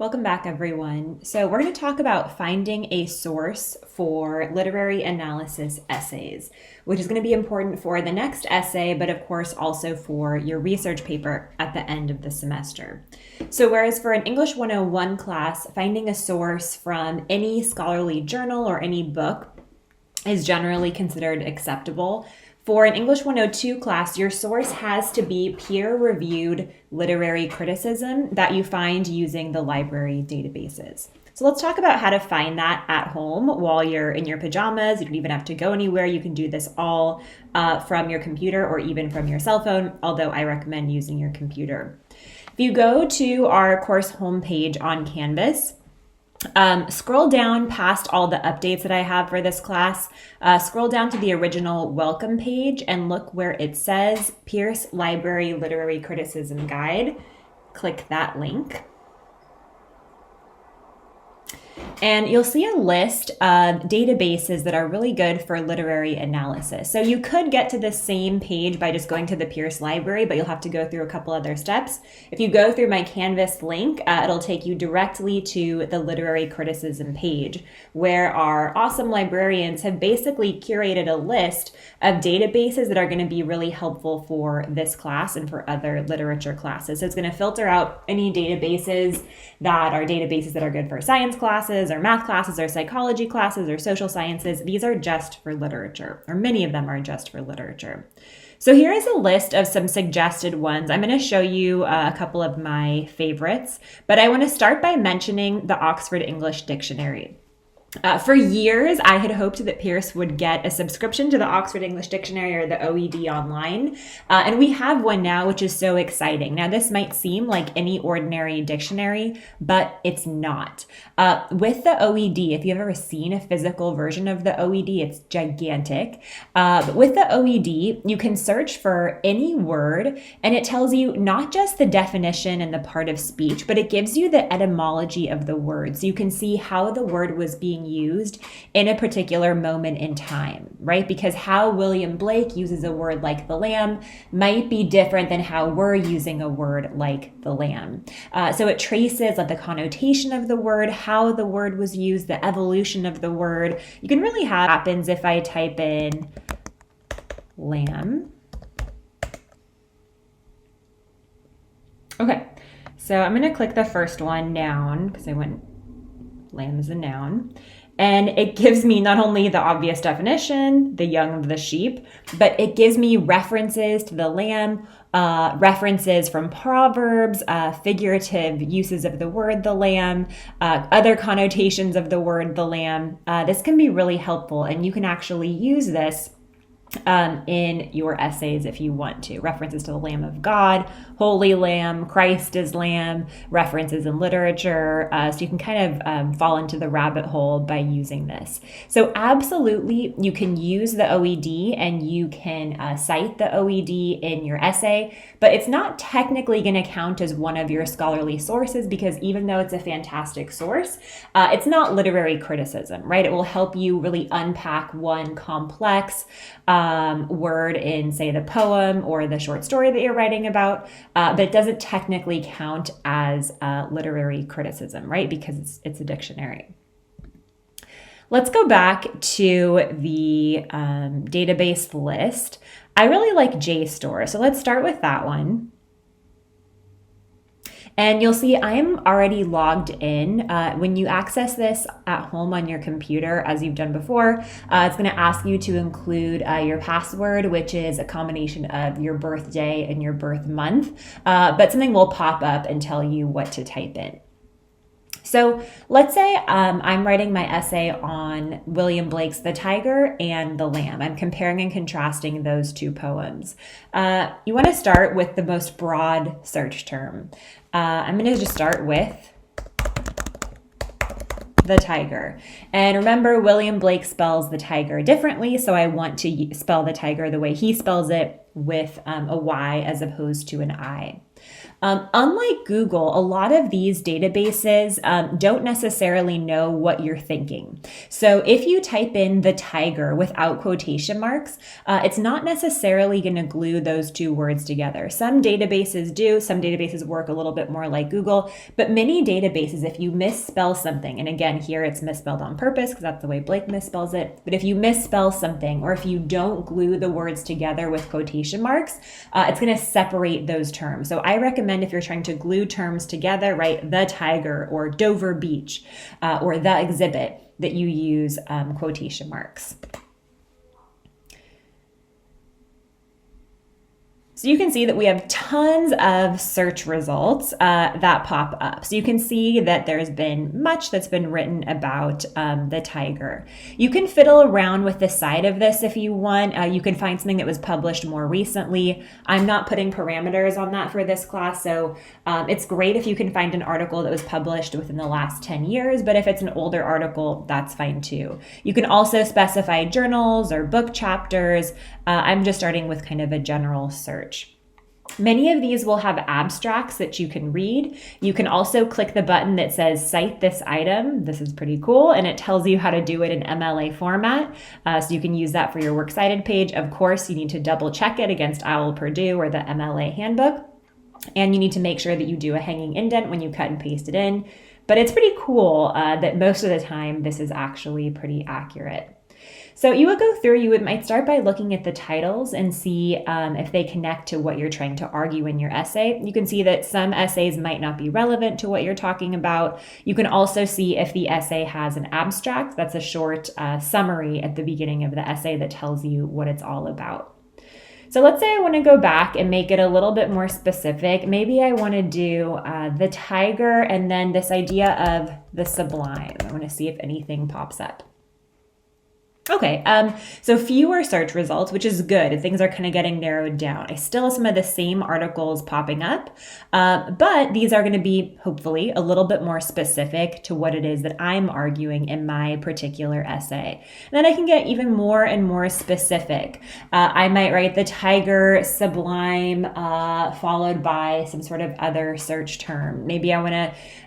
Welcome back, everyone. So we're going to talk about finding a source for literary analysis essays, which is going to be important for the next essay, but of course also for your research paper at the end of the semester. So whereas for an English 101 class, finding a source from any scholarly journal or any book is generally considered acceptable, for an English 102 class, your source has to be peer-reviewed literary criticism that you find using the library databases. So let's talk about how to find that at home while you're in your pajamas. You don't even have to go anywhere. You can do this all from your computer or even from your cell phone, although I recommend using your computer. If you go to our course homepage on Canvas, scroll down past all the updates that I have for this class. Scroll down to the original welcome page and look where it says Pierce Library Literary Criticism Guide. Click that link. And you'll see a list of databases that are really good for literary analysis. So you could get to the same page by just going to the Pierce Library, but you'll have to go through a couple other steps. If you go through my Canvas link, it'll take you directly to the literary criticism page, where our awesome librarians have basically curated a list of databases that are going to be really helpful for this class and for other literature classes. So it's going to filter out any databases that are good for science classes or math classes or psychology classes or social sciences. These are just for literature, or many of them are just for literature. So here is a list of some suggested ones. I'm going to show you a couple of my favorites, but I want to start by mentioning the Oxford English Dictionary. For years, I had hoped that Pierce would get a subscription to the Oxford English Dictionary or the OED online, and we have one now, which is so exciting. Now, this might seem like any ordinary dictionary, but it's not. With the OED, if you've ever seen a physical version of the OED, it's gigantic. But with the OED, you can search for any word, and it tells you not just the definition and the part of speech, but it gives you the etymology of the word. So you can see how the word was being used in a particular moment in time, right? Because how William Blake uses a word like the lamb might be different than how we're using a word like the lamb. So it traces like the connotation of the word, how the word was used, the evolution of the word. You can really have what happens if I type in lamb. Okay, so I'm going to click the first one, noun, because I went lamb is a noun. And it gives me not only the obvious definition, the young of the sheep, but it gives me references to the lamb, references from proverbs, figurative uses of the word the lamb, other connotations of the word the lamb. This can be really helpful, and you can actually use this in your essays if you want to. References to the Lamb of God, Holy Lamb, Christ is Lamb, references in literature. So you can kind of fall into the rabbit hole by using this. So absolutely, you can use the OED and you can cite the OED in your essay, but it's not technically going to count as one of your scholarly sources because even though it's a fantastic source, it's not literary criticism, right? It will help you really unpack one complex word in, say, the poem or the short story that you're writing about, but it doesn't technically count as literary criticism, right? Because it's a dictionary. Let's go back to the database list. I really like Jstor, so let's start with that one. And you'll see I'm already logged in. When you access this at home on your computer, as you've done before, it's going to ask you to include your password, which is a combination of your birthday and your birth month. But something will pop up and tell you what to type in. So let's say I'm writing my essay on William Blake's The Tiger and the Lamb. I'm comparing and contrasting those two poems. You want to start with the most broad search term. I'm going to just start with the tiger. And remember, William Blake spells the tiger differently, so I want to spell the tiger the way he spells it with a Y as opposed to an I. Unlike Google, a lot of these databases don't necessarily know what you're thinking. So if you type in the tiger without quotation marks, it's not necessarily going to glue those two words together. Some databases do. Some databases work a little bit more like Google, but many databases, if you misspell something, and again, here it's misspelled on purpose because that's the way Blake misspells it, but if you misspell something or if you don't glue the words together with quotation marks, it's going to separate those terms. So I recommend if you're trying to glue terms together, right, the tiger or Dover Beach or the exhibit, that you use quotation marks. So you can see that we have tons of search results that pop up. So you can see that there's been much that's been written about the tiger. You can fiddle around with the side of this if you want. You can find something that was published more recently. I'm not putting parameters on that for this class, so it's great if you can find an article that was published within the last 10 years, but if it's an older article, that's fine too. You can also specify journals or book chapters. I'm just starting with kind of a general search. Many of these will have abstracts that you can read. You can also click the button that says cite this item. This is pretty cool, and it tells you how to do it in MLA format. So you can use that for your works cited page. Of course, you need to double check it against OWL Purdue or the MLA handbook. And you need to make sure that you do a hanging indent when you cut and paste it in. But it's pretty cool that most of the time this is actually pretty accurate. So you would go through, you might start by looking at the titles and see if they connect to what you're trying to argue in your essay. You can see that some essays might not be relevant to what you're talking about. You can also see if the essay has an abstract. That's a short summary at the beginning of the essay that tells you what it's all about. So let's say I want to go back and make it a little bit more specific. Maybe I want to do the tiger and then this idea of the sublime. I want to see if anything pops up. Okay, so fewer search results, which is good. Things are kind of getting narrowed down. I still have some of the same articles popping up, but these are going to be, hopefully, a little bit more specific to what it is that I'm arguing in my particular essay. And then I can get even more and more specific. I might write the tiger sublime followed by some sort of other search term. Maybe I want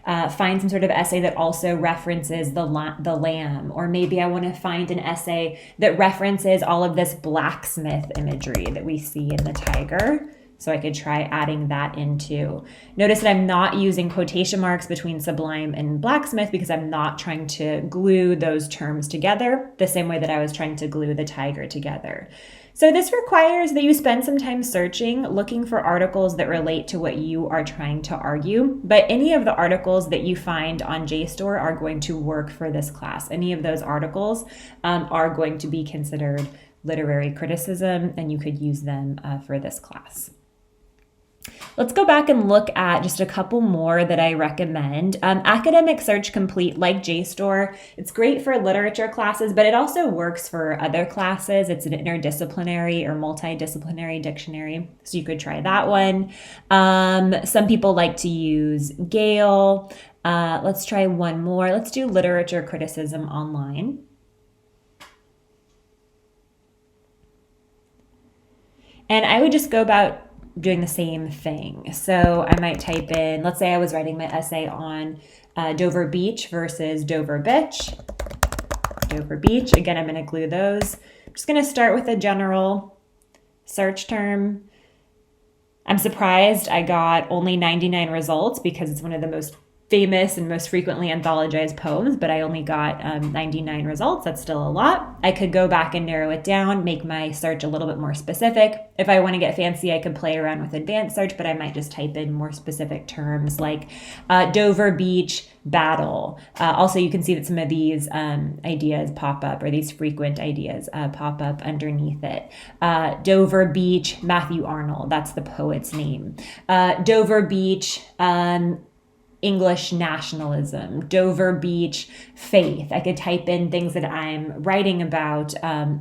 to find some sort of essay that also references the lamb, or maybe I want to find an essay that references all of this blacksmith imagery that we see in the tiger. So I could try adding that in too. Notice that I'm not using quotation marks between sublime and blacksmith because I'm not trying to glue those terms together the same way that I was trying to glue the tiger together. So this requires that you spend some time searching, looking for articles that relate to what you are trying to argue. But any of the articles that you find on Jstor are going to work for this class. Any of those articles are going to be considered literary criticism, and you could use them for this class. Let's go back and look at just a couple more that I recommend. Academic Search Complete, like Jstor, it's great for literature classes, but it also works for other classes. It's an interdisciplinary or multidisciplinary dictionary, so you could try that one. Some people like to use Gale. Let's try one more. Let's do Literature Criticism Online. And I would just go about doing the same thing. So I might type in, let's say I was writing my essay on Dover Beach versus Dover Bitch. Dover Beach, again, I'm going to glue those. I'm just going to start with a general search term. I'm surprised I got only 99 results because it's one of the most famous and most frequently anthologized poems, but I only got 99 results. That's still a lot. I could go back and narrow it down, make my search a little bit more specific. If I want to get fancy, I could play around with advanced search, but I might just type in more specific terms like Dover Beach battle. Also, you can see that some of these ideas pop up, or these frequent ideas pop up underneath it. Dover Beach, Matthew Arnold, that's the poet's name. Dover Beach, English nationalism, Dover Beach faith. I could type in things that I'm writing about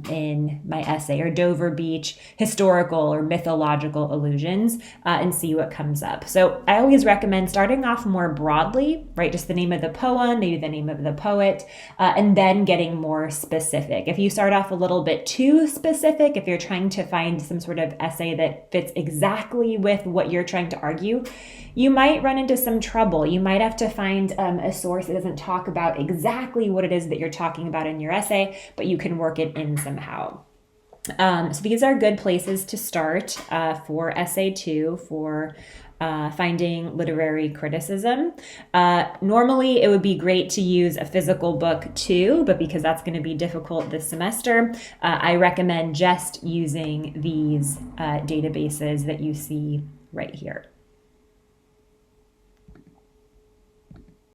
in my essay, or Dover Beach historical or mythological allusions, and see what comes up. So I always recommend starting off more broadly, right? Just the name of the poem, maybe the name of the poet, and then getting more specific. If you start off a little bit too specific, if you're trying to find some sort of essay that fits exactly with what you're trying to argue, you might run into some trouble. You might have to find a source that doesn't talk about exactly what it is that you're talking about in your essay, but you can work it in somehow. So these are good places to start for essay 2, for finding literary criticism. Normally, it would be great to use a physical book too, but because that's going to be difficult this semester, I recommend just using these databases that you see right here.